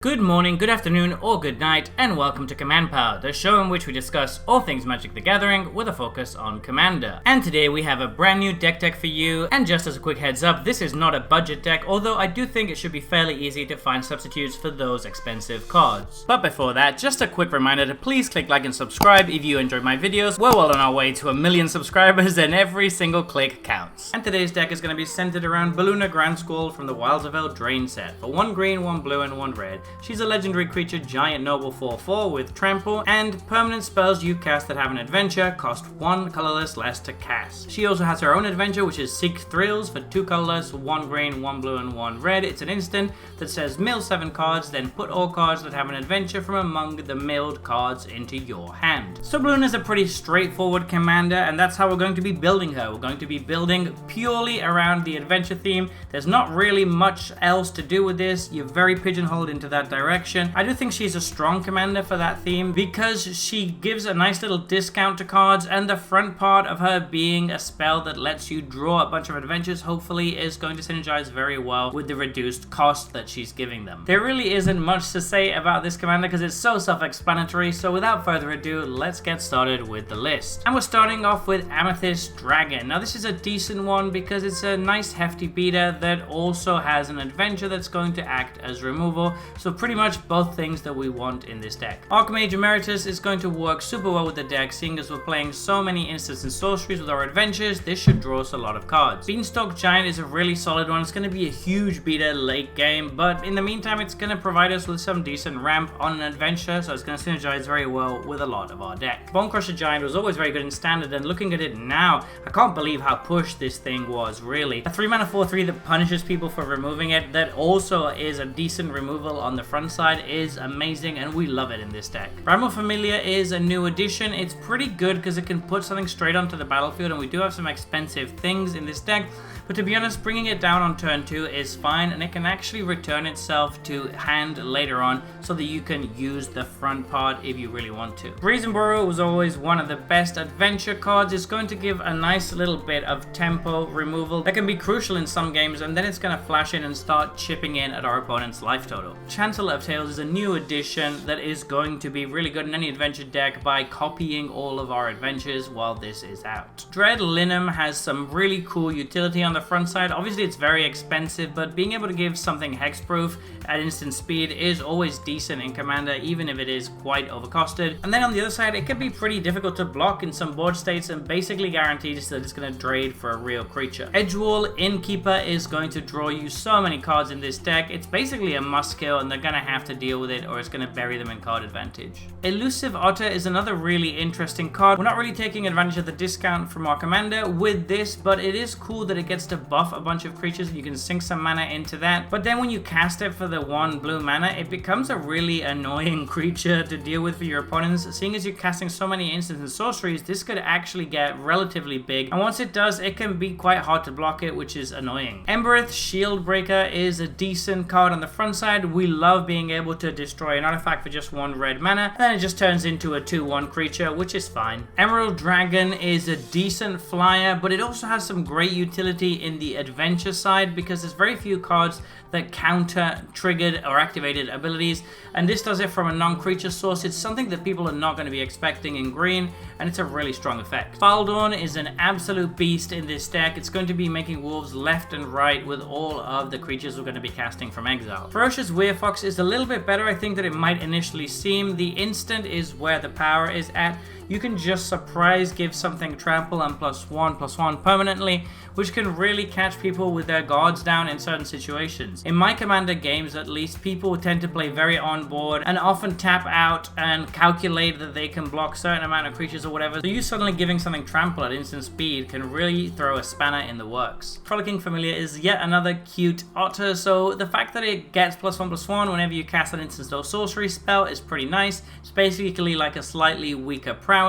Good morning, good afternoon, or good night, and welcome to Command Power, the show in which we discuss all things Magic the Gathering with a focus on Commander. And today we have a brand new deck for you, and just as a quick heads up, this is not a budget deck, although I do think it should be fairly easy to find substitutes for those expensive cards. But before that, just a quick reminder to please click like and subscribe if you enjoy my videos. We're well on our way to 1 million subscribers, and every single click counts. And today's deck is going to be centered around Beluna Grandsquall from the Wilds of Eldraine set. For 1 green, 1 blue, and 1 red. She's a legendary creature, giant noble 4/4 with trample, and permanent spells you cast that have an adventure cost 1 colorless less to cast. She also has her own adventure, which is Seek Thrills for 2 colorless, 1 green, 1 blue, and 1 red. It's an instant that says mill 7 cards, then put all cards that have an adventure from among the milled cards into your hand. So Beluna is a pretty straightforward commander, and that's how we're going to be building her. We're going to be building purely around the adventure theme. There's not really much else to do with this. You're very pigeonholed into that direction. I do think she's a strong commander for that theme because she gives a nice little discount to cards, and the front part of her being a spell that lets you draw a bunch of adventures hopefully is going to synergize very well with the reduced cost that she's giving them. There really isn't much to say about this commander because it's so self-explanatory, so without further ado, let's get started with the list. And we're starting off with Amethyst Dragon. Now this is a decent one because it's a nice hefty beater that also has an adventure that's going to act as removal, so pretty much both things that we want in this deck. Archmage Emeritus is going to work super well with the deck, seeing as we're playing so many instants and sorceries with our adventures. This should draw us a lot of cards. Beanstalk Giant is a really solid one. It's going to be a huge beater late game, but in the meantime it's going to provide us with some decent ramp on an adventure, so it's going to synergize very well with a lot of our deck. Bonecrusher Giant was always very good in standard, and looking at it now, I can't believe how pushed this thing was, really. A 3 mana 4/3 that punishes people for removing it, that also is a decent removal on the front side, is amazing, and we love it in this deck. Primal Familiar is a new addition. It's pretty good because it can put something straight onto the battlefield, and we do have some expensive things in this deck, but to be honest, bringing it down on turn 2 is fine, and it can actually return itself to hand later on so that you can use the front part if you really want to. Brazen Burrow was always one of the best adventure cards. It's going to give a nice little bit of tempo removal that can be crucial in some games, and then it's going to flash in and start chipping in at our opponent's life total. Chancellor of Tales is a new addition that is going to be really good in any adventure deck by copying all of our adventures while this is out. Dread Linum has some really cool utility on the front side. Obviously it's very expensive, but being able to give something hexproof at instant speed is always decent in Commander, even if it is quite overcosted. And then on the other side, it can be pretty difficult to block in some board states and basically guarantees that it's going to trade for a real creature. Edgewall Innkeeper is going to draw you so many cards in this deck. It's basically a must kill, and they're going to have to deal with it or it's going to bury them in card advantage. Elusive Otter is another really interesting card. We're not really taking advantage of the discount from our commander with this, but it is cool that it gets to buff a bunch of creatures and you can sink some mana into that. But then when you cast it for the 1 blue mana, it becomes a really annoying creature to deal with for your opponents. Seeing as you're casting so many instants and sorceries, this could actually get relatively big, and once it does, it can be quite hard to block it, which is annoying. Embereth Shieldbreaker is a decent card on the front side. We love being able to destroy an artifact for just 1 red mana, and then it just turns into a 2/1 creature, which is fine. Emerald Dragon is a decent flyer, but it also has some great utility in the adventure side because there's very few cards that counter triggered or activated abilities, and this does it from a non-creature source. It's something that people are not going to be expecting in green, and it's a really strong effect. Faldorn is an absolute beast in this deck. It's going to be making wolves left and right with all of the creatures we're going to be casting from exile. Ferocious Werefox is a little bit better, I think, than it might initially seem. The instant is where the power is at. You can just surprise give something trample and +1/+1 permanently, which can really catch people with their guards down in certain situations. In my commander games, at least, people tend to play very on board and often tap out and calculate that they can block certain amount of creatures or whatever. So you suddenly giving something trample at instant speed can really throw a spanner in the works. Frolicking Familiar is yet another cute otter, so the fact that it gets +1/+1 whenever you cast an instant or sorcery spell is pretty nice. It's basically like a slightly weaker prowess.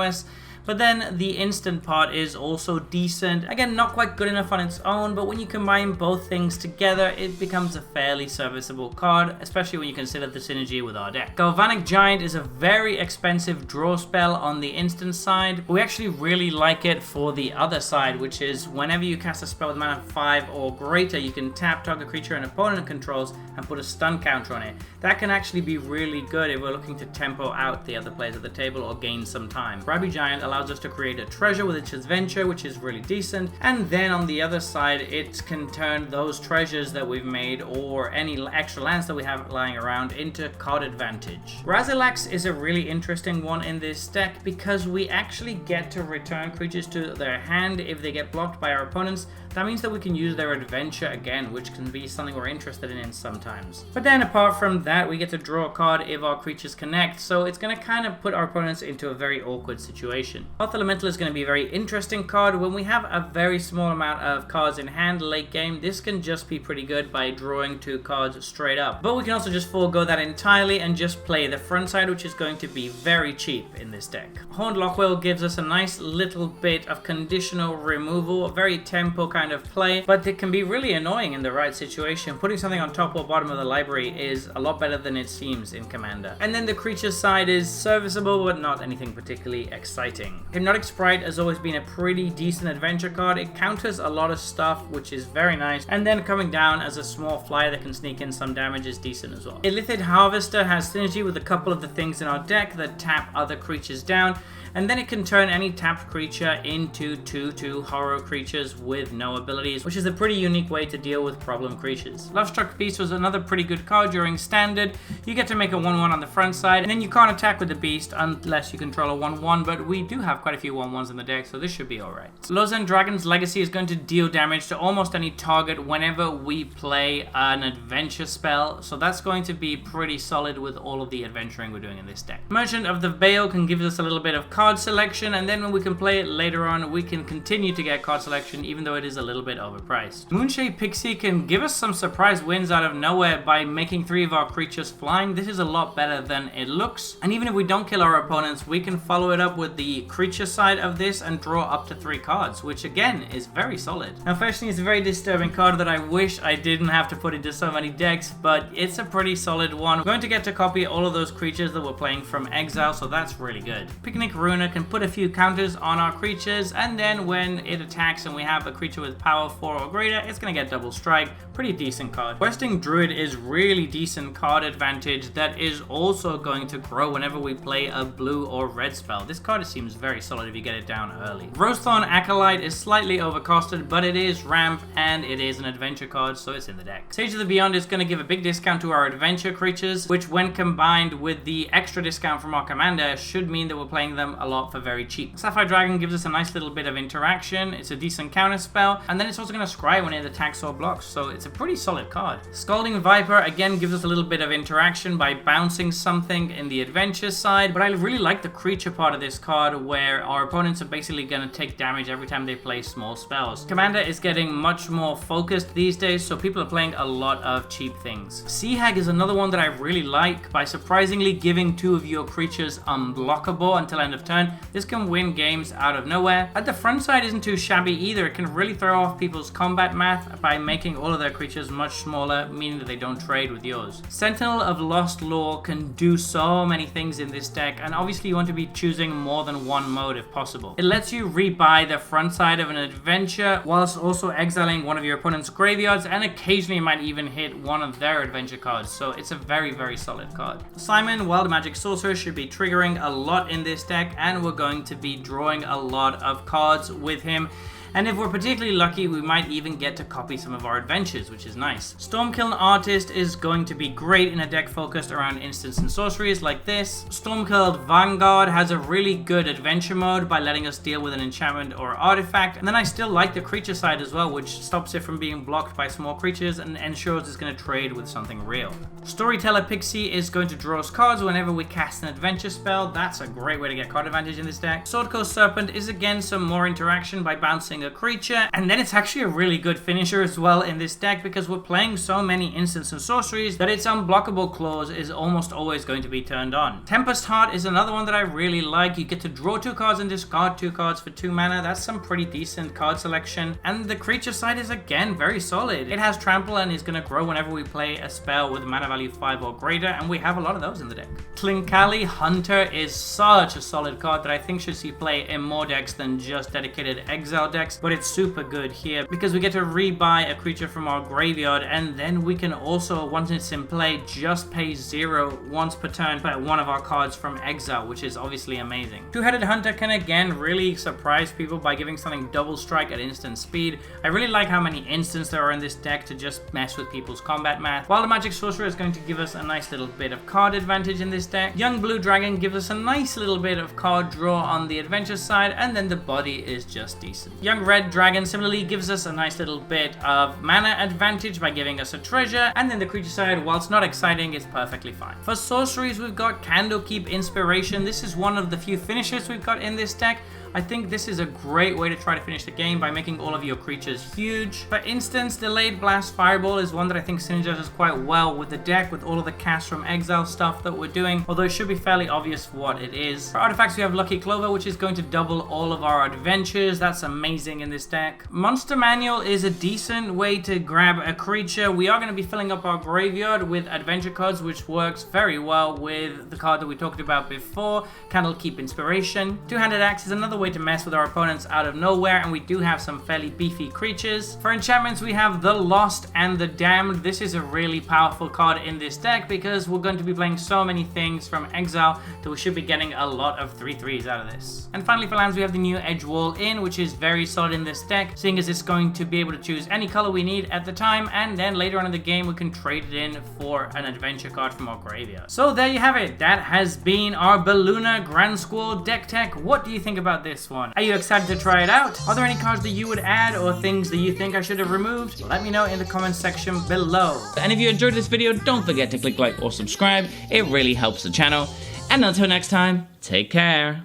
But then the instant part is also decent. Again, not quite good enough on its own, but when you combine both things together, it becomes a fairly serviceable card, especially when you consider the synergy with our deck. Galvanic Giant is a very expensive draw spell on the instant side. We actually really like it for the other side, which is whenever you cast a spell with mana 5 or greater, you can tap target creature an opponent controls and put a stun counter on it. That can actually be really good if we're looking to tempo out the other players at the table or gain some time. Grabby Giant allows us to create a treasure with its adventure, which is really decent, and then on the other side it can turn those treasures that we've made or any extra lands that we have lying around into card advantage. Razilax is a really interesting one in this deck because we actually get to return creatures to their hand if they get blocked by our opponents. That means that we can use their adventure again, which can be something we're interested in sometimes. But then apart from that, we get to draw a card if our creatures connect, so it's going to kind of put our opponents into a very awkward situation. Earth Elemental is going to be a very interesting card. When we have a very small amount of cards in hand late game, this can just be pretty good by drawing 2 cards straight up. But we can also just forego that entirely and just play the front side, which is going to be very cheap in this deck. Horned Lockwell gives us a nice little bit of conditional removal, a very tempo kind of play, but it can be really annoying in the right situation. Putting something on top or bottom of the library is a lot better than it seems in Commander. And then the creature side is serviceable, but not anything particularly exciting. Hypnotic Sprite has always been a pretty decent adventure card. It counters a lot of stuff, which is very nice, and then coming down as a small flyer that can sneak in some damage is decent as well. Illithid Harvester has synergy with a couple of the things in our deck that tap other creatures down, and then it can turn any tapped creature into 2/2 horror creatures with no abilities, which is a pretty unique way to deal with problem creatures. Lovestruck Beast was another pretty good card during Standard. You get to make a 1/1 on the front side, and then you can't attack with the Beast unless you control a 1/1, but we do have quite a few 1/1s in the deck, so this should be alright. Lozen Dragon's Legacy is going to deal damage to almost any target whenever we play an adventure spell, so that's going to be pretty solid with all of the adventuring we're doing in this deck. Merchant of the Veil can give us a little bit of card selection, and then when we can play it later on, we can continue to get card selection even though it is a little bit overpriced. Moonshade Pixie can give us some surprise wins out of nowhere by making 3 of our creatures flying. This is a lot better than it looks, and even if we don't kill our opponents, we can follow it up with the creature side of this and draw up to 3 cards, which again is very solid. Now Fetchling is a very disturbing card that I wish I didn't have to put into so many decks, but it's a pretty solid one. We're going to get to copy all of those creatures that we're playing from exile, so that's really good. Picnic Runa can put a few counters on our creatures, and then when it attacks and we have a creature with power 4 or greater, it's going to get double strike. Pretty decent card. Questing Druid is really decent card advantage that is also going to grow whenever we play a blue or red spell. This card seems very solid if you get it down early. Rosethorn Acolyte is slightly overcosted, but it is ramp and it is an adventure card, so it's in the deck. Sage of the Beyond is going to give a big discount to our adventure creatures, which when combined with the extra discount from our commander should mean that we're playing them a lot for very cheap. Sapphire Dragon gives us a nice little bit of interaction. It's a decent counter spell, and then it's also going to scry when it attacks or blocks, so it's a pretty solid card. Scalding Viper again gives us a little bit of interaction by bouncing something in the adventure side, but I really like the creature part of this card where our opponents are basically going to take damage every time they play small spells. Commander is getting much more focused these days, so people are playing a lot of cheap things. Sea Hag is another one that I really like by surprisingly giving 2 of your creatures unblockable until end of turn. This can win games out of nowhere. At the front side isn't too shabby either. It can really throw off people's combat math by making all of their creatures much smaller, meaning that they don't trade with yours. Sentinel of Lost Lore can do so many things in this deck, and obviously you want to be choosing more than one mode if possible. It lets you rebuy the front side of an adventure whilst also exiling one of your opponent's graveyards, and occasionally might even hit one of their adventure cards, so it's a very, very solid card. Simon, Wild Magic Sorcerer, should be triggering a lot in this deck, and we're going to be drawing a lot of cards with him. And if we're particularly lucky, we might even get to copy some of our adventures, which is nice. Stormkiln Artist is going to be great in a deck focused around instants and sorceries like this. Stormkiln Vanguard has a really good adventure mode by letting us deal with an enchantment or artifact. And then I still like the creature side as well, which stops it from being blocked by small creatures and ensures it's going to trade with something real. Storyteller Pixie is going to draw us cards whenever we cast an adventure spell. That's a great way to get card advantage in this deck. Swordcoast Serpent is again some more interaction by bouncing banishing a creature, and then it's actually a really good finisher as well in this deck because we're playing so many instants and sorceries that its unblockable clause is almost always going to be turned on. Tempest Heart is another one that I really like. You get to draw 2 cards and discard 2 cards for 2 mana. That's some pretty decent card selection, and the creature side is again very solid. It has trample and is going to grow whenever we play a spell with mana value 5 or greater, and we have a lot of those in the deck. Tlinkali Hunter is such a solid card that I think should see play in more decks than just dedicated exile decks, but it's super good here because we get to rebuy a creature from our graveyard, and then we can also, once it's in play, just pay 0 once per turn for one of our cards from exile, which is obviously amazing. Two-Headed Hunter can again really surprise people by giving something double strike at instant speed. I really like how many instants there are in this deck to just mess with people's combat math. While the Magic Sorcerer is going to give us a nice little bit of card advantage in this deck, Young Blue Dragon gives us a nice little bit of card draw on the adventure side, and then the body is just decent. Young Red Dragon similarly gives us a nice little bit of mana advantage by giving us a treasure, and then the creature side, whilst not exciting, is perfectly fine. For sorceries, we've got Candlekeep Inspiration. This is one of the few finishers we've got in this deck. I think this is a great way to try to finish the game by making all of your creatures huge. For instance, Delayed Blast Fireball is one that I think synergizes quite well with the deck, with all of the cast from exile stuff that we're doing, although it should be fairly obvious what it is. For artifacts, we have Lucky Clover, which is going to double all of our adventures. That's amazing in this deck. Monster Manual is a decent way to grab a creature. We are going to be filling up our graveyard with adventure cards, which works very well with the card that we talked about before, Candlekeep Inspiration. Two-Handed Axe is another way to mess with our opponents out of nowhere, and we do have some fairly beefy creatures. For enchantments, we have the Lost and the Damned. This is a really powerful card in this deck because we're going to be playing so many things from exile that we should be getting a lot of 3/3s out of this. And finally for lands, we have the new Edgewall Inn, which is very solid in this deck, seeing as it's going to be able to choose any color we need at the time, and then later on in the game we can trade it in for an adventure card from our graveyard. So there you have it. That has been our Beluna Grandsquall deck tech. What do you think about this one? Are you excited to try it out? Are there any cards that you would add or things that you think I should have removed? Let me know in the comment section below. And if you enjoyed this video, don't forget to click like or subscribe. It really helps the channel. And until next time, take care.